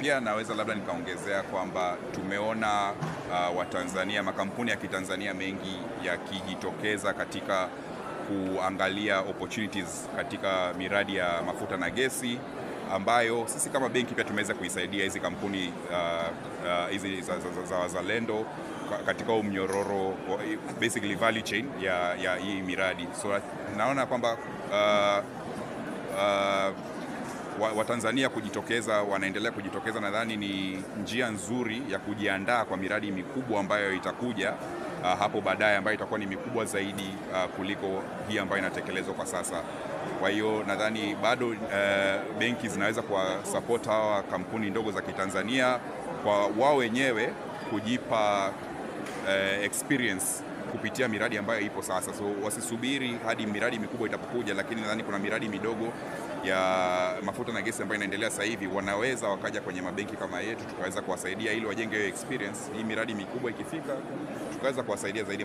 pia naweza labda nikaongezea kwamba tumeona Watanzania, makampuni ya Kitanzania mengi yakijitokeza katika kuangalia opportunities katika miradi ya mafuta na gesi, ambayo sisi kama benki pia tumeweza kuisaidia hizi kampuni hizi za wazalendo katika mnyororo, basically value chain ya hii miradi. So naona kwamba Watanzania kujitokeza, wanaendelea kujitokeza. Nadhani ni njia nzuri ya kujiandaa kwa miradi mikubwa ambayo itakuja hapo baadaye, ambayo itakuwa ni mikubwa zaidi kuliko hii ambayo inatekelezwa kwa sasa. Kwa hiyo nadhani bado benki zinaweza kuwasupport hawa kampuni ndogo za Kitanzania kwa wao wenyewe kujipa experience kupitia miradi ambayo ipo sasa. So wasisubiri hadi miradi mikubwa itapokuja, lakini nadhani kuna miradi midogo ya mafuta na gesi ambayo inaendelea sasa hivi, wanaweza wakaja kwenye mabenki kama yetu, tukaweza kuwasaidia ili wajenge experience. Hii miradi mikubwa ikifika, tukaweza kuwasaidia zaidi.